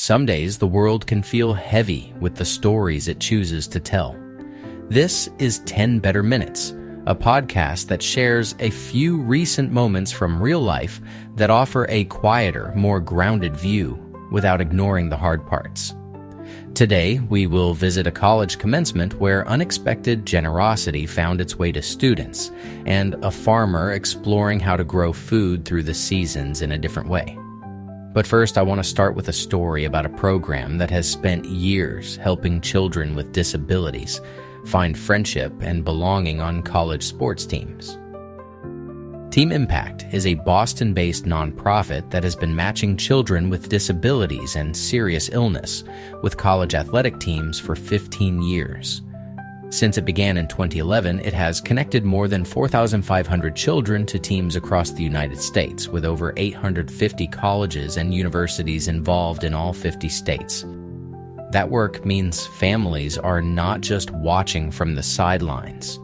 Some days the world can feel heavy with the stories it chooses to tell. This is 10 Better Minutes, a podcast that shares a few recent moments from real life that offer a quieter, more grounded view without ignoring the hard parts. Today, we will visit a college commencement where unexpected generosity found its way to students, and a farmer exploring how to grow food through the seasons in a different way. But first, I want to start with a story about a program that has spent years helping children with disabilities find friendship and belonging on college sports teams. Team Impact is a Boston-based nonprofit that has been matching children with disabilities and serious illness with college athletic teams for 15 years. Since it began in 2011, it has connected more than 4,500 children to teams across the United States, with over 850 colleges and universities involved in all 50 states. That work means families are not just watching from the sidelines.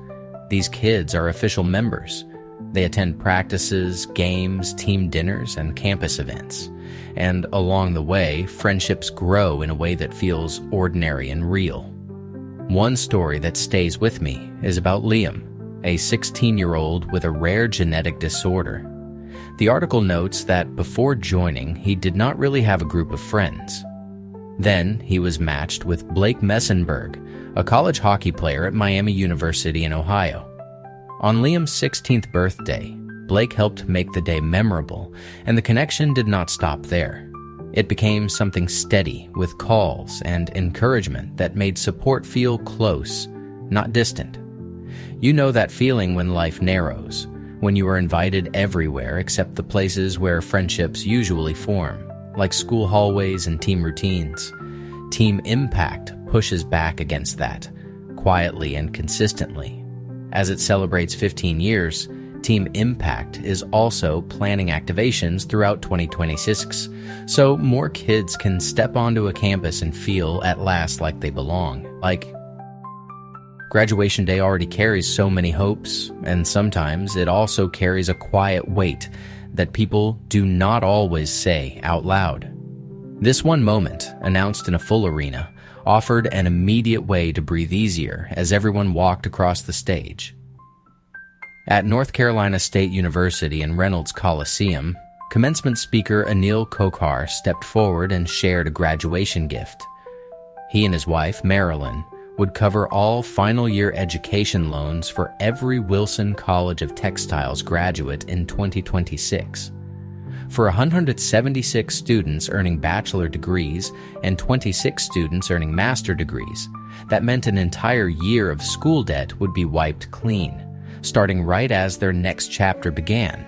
These kids are official members. They attend practices, games, team dinners, and campus events. And along the way, friendships grow in a way that feels ordinary and real. One story that stays with me is about Liam, a 16-year-old with a rare genetic disorder. The article notes that before joining, he did not really have a group of friends. Then he was matched with Blake Messenberg, a college hockey player at Miami University in Ohio. On Liam's 16th birthday, Blake helped make the day memorable, and the connection did not stop there. It became something steady with calls and encouragement that made support feel close, not distant. You know that feeling when life narrows, when you are invited everywhere except the places where friendships usually form, like school hallways and team routines. Team Impact pushes back against that, quietly and consistently. As it celebrates 15 years, Team Impact is also planning activations throughout 2026, so more kids can step onto a campus and feel at last like they belong. Like, graduation day already carries so many hopes, and sometimes it also carries a quiet weight that people do not always say out loud. This one moment, announced in a full arena, offered an immediate way to breathe easier as everyone walked across the stage. At North Carolina State University in Reynolds Coliseum, commencement speaker Anil Kochhar stepped forward and shared a graduation gift. He and his wife, Marilyn, would cover all final-year education loans for every Wilson College of Textiles graduate in 2026. For 176 students earning bachelor degrees and 26 students earning master degrees, that meant an entire year of school debt would be wiped clean, starting right as their next chapter began.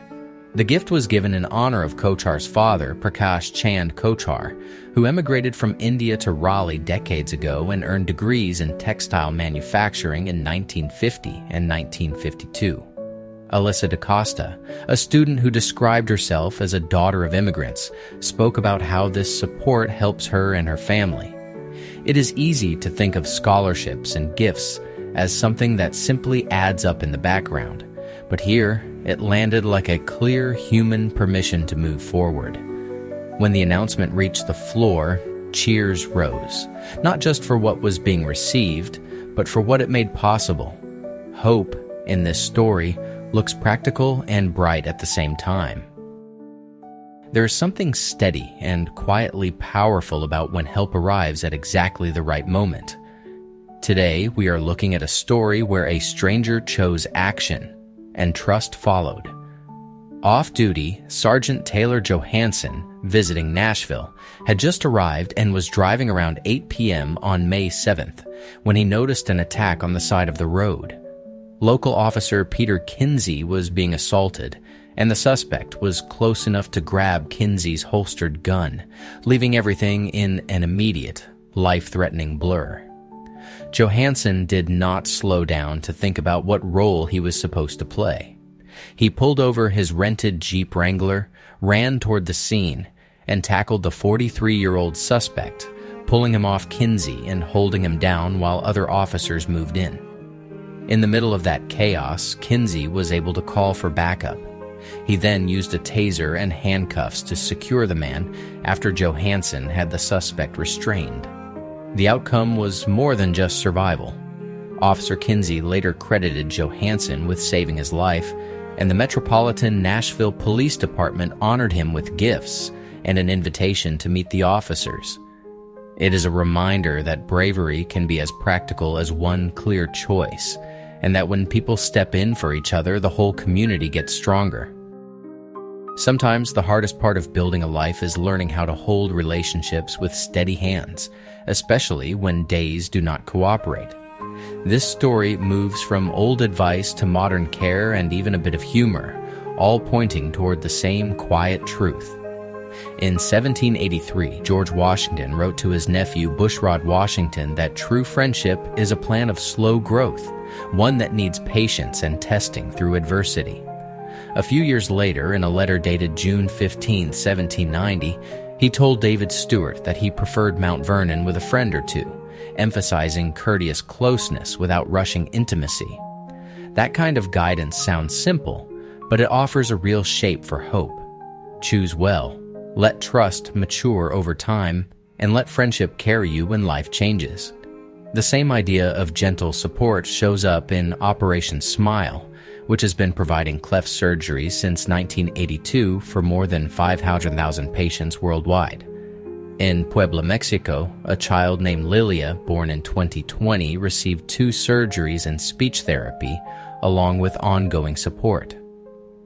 The gift was given in honor of Kochhar's father, Prakash Chand Kochhar, who emigrated from India to Raleigh decades ago and earned degrees in textile manufacturing in 1950 and 1952. Alyssa DaCosta, a student who described herself as a daughter of immigrants, spoke about how this support helps her and her family. It is easy to think of scholarships and gifts as something that simply adds up in the background, but here it landed like a clear human permission to move forward. When the announcement reached the floor, cheers rose, not just for what was being received, but for what it made possible. Hope, in this story, looks practical and bright at the same time. There is something steady and quietly powerful about when help arrives at exactly the right moment. Today, we are looking at a story where a stranger chose action, and trust followed. Off-duty, Sergeant Taylor Johansson, visiting Nashville, had just arrived and was driving around 8 p.m. on May 7th when he noticed an attack on the side of the road. Local officer Peter Kinsey was being assaulted, and the suspect was close enough to grab Kinsey's holstered gun, leaving everything in an immediate, life-threatening blur. Johansson did not slow down to think about what role he was supposed to play. He pulled over his rented Jeep Wrangler, ran toward the scene, and tackled the 43-year-old suspect, pulling him off Kinsey and holding him down while other officers moved in. In the middle of that chaos, Kinsey was able to call for backup. He then used a taser and handcuffs to secure the man after Johansson had the suspect restrained. The outcome was more than just survival. Officer Kinsey later credited Johansson with saving his life, and the Metropolitan Nashville Police Department honored him with gifts and an invitation to meet the officers. It is a reminder that bravery can be as practical as one clear choice, and that when people step in for each other, the whole community gets stronger. Sometimes the hardest part of building a life is learning how to hold relationships with steady hands, especially when days do not cooperate. This story moves from old advice to modern care and even a bit of humor, all pointing toward the same quiet truth. In 1783, George Washington wrote to his nephew Bushrod Washington that true friendship is a plan of slow growth, one that needs patience and testing through adversity. A few years later, in a letter dated June 15, 1790, he told David Stewart that he preferred Mount Vernon with a friend or two, emphasizing courteous closeness without rushing intimacy. That kind of guidance sounds simple, but it offers a real shape for hope. Choose well, let trust mature over time, and let friendship carry you when life changes. The same idea of gentle support shows up in Operation Smile, which has been providing cleft surgery since 1982 for more than 500,000 patients worldwide. In Puebla, Mexico, a child named Lilia, born in 2020, received 2 surgeries and speech therapy, along with ongoing support.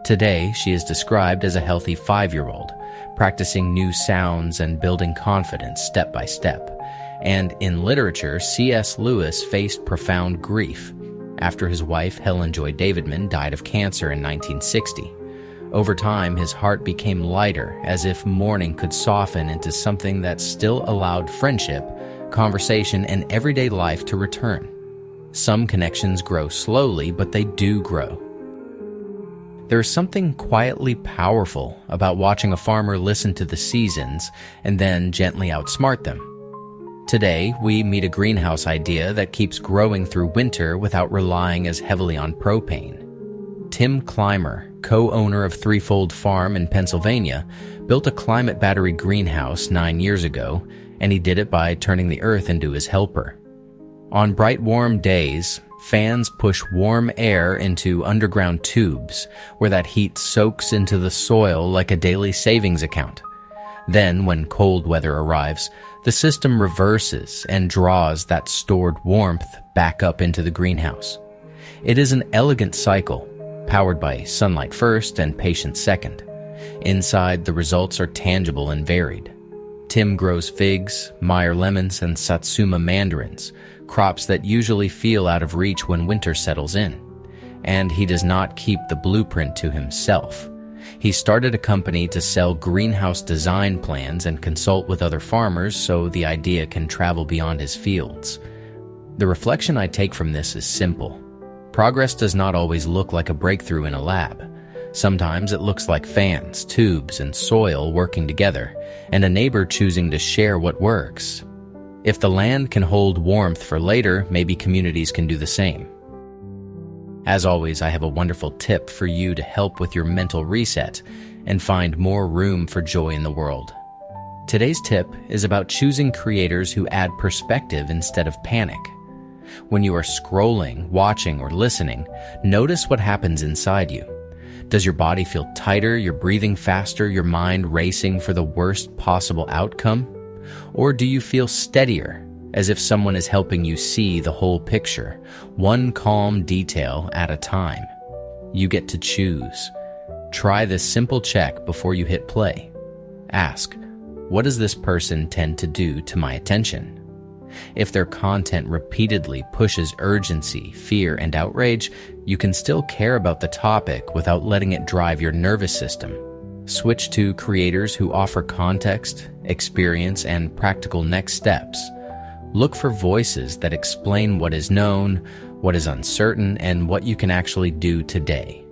Today, she is described as a healthy 5-year-old, practicing new sounds and building confidence step by step. And in literature, C.S. Lewis faced profound grief after his wife, Helen Joy Davidman, died of cancer in 1960. Over time, his heart became lighter, as if mourning could soften into something that still allowed friendship, conversation, and everyday life to return. Some connections grow slowly, but they do grow. There's something quietly powerful about watching a farmer listen to the seasons and then gently outsmart them. Today, we meet a greenhouse idea that keeps growing through winter without relying as heavily on propane. Tim Clymer, co-owner of Threefold Farm in Pennsylvania, built a climate battery greenhouse 9 years ago, and he did it by turning the earth into his helper. On bright, warm days, fans push warm air into underground tubes, where that heat soaks into the soil like a daily savings account. Then, when cold weather arrives, the system reverses and draws that stored warmth back up into the greenhouse. It is an elegant cycle, powered by sunlight first and patience second. Inside, the results are tangible and varied. Tim grows figs, Meyer lemons, and Satsuma mandarins, crops that usually feel out of reach when winter settles in. And he does not keep the blueprint to himself. He started a company to sell greenhouse design plans and consult with other farmers so the idea can travel beyond his fields. The reflection I take from this is simple. Progress does not always look like a breakthrough in a lab. Sometimes it looks like fans, tubes, and soil working together, and a neighbor choosing to share what works. If the land can hold warmth for later, maybe communities can do the same. As always, I have a wonderful tip for you to help with your mental reset and find more room for joy in the world. Today's tip is about choosing creators who add perspective instead of panic. When you are scrolling, watching, or listening, notice what happens inside you. Does your body feel tighter, your breathing faster, your mind racing for the worst possible outcome? Or do you feel steadier, as if someone is helping you see the whole picture, one calm detail at a time? You get to choose. Try this simple check before you hit play. Ask, what does this person tend to do to my attention? If their content repeatedly pushes urgency, fear, and outrage, you can still care about the topic without letting it drive your nervous system. Switch to creators who offer context, experience, and practical next steps. Look for voices that explain what is known, what is uncertain, and what you can actually do today.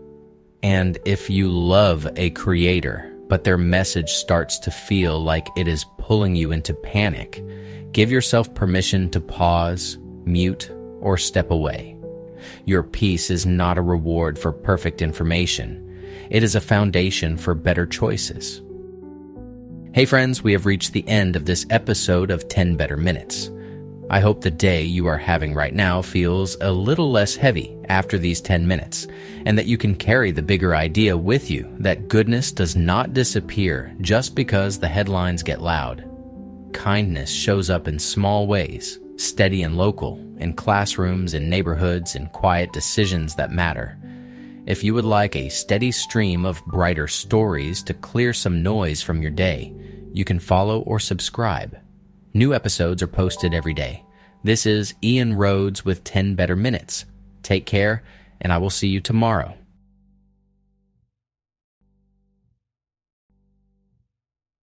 And if you love a creator, but their message starts to feel like it is pulling you into panic, give yourself permission to pause, mute, or step away. Your peace is not a reward for perfect information. It is a foundation for better choices. Hey friends, we have reached the end of this episode of 10 Better Minutes. I hope the day you are having right now feels a little less heavy after these 10 minutes, and that you can carry the bigger idea with you that goodness does not disappear just because the headlines get loud. Kindness shows up in small ways, steady and local, in classrooms, in neighborhoods, in quiet decisions that matter. If you would like a steady stream of brighter stories to clear some noise from your day, you can follow or subscribe. New episodes are posted every day. This is Ian Rhodes with 10 Better Minutes. Take care, and I will see you tomorrow.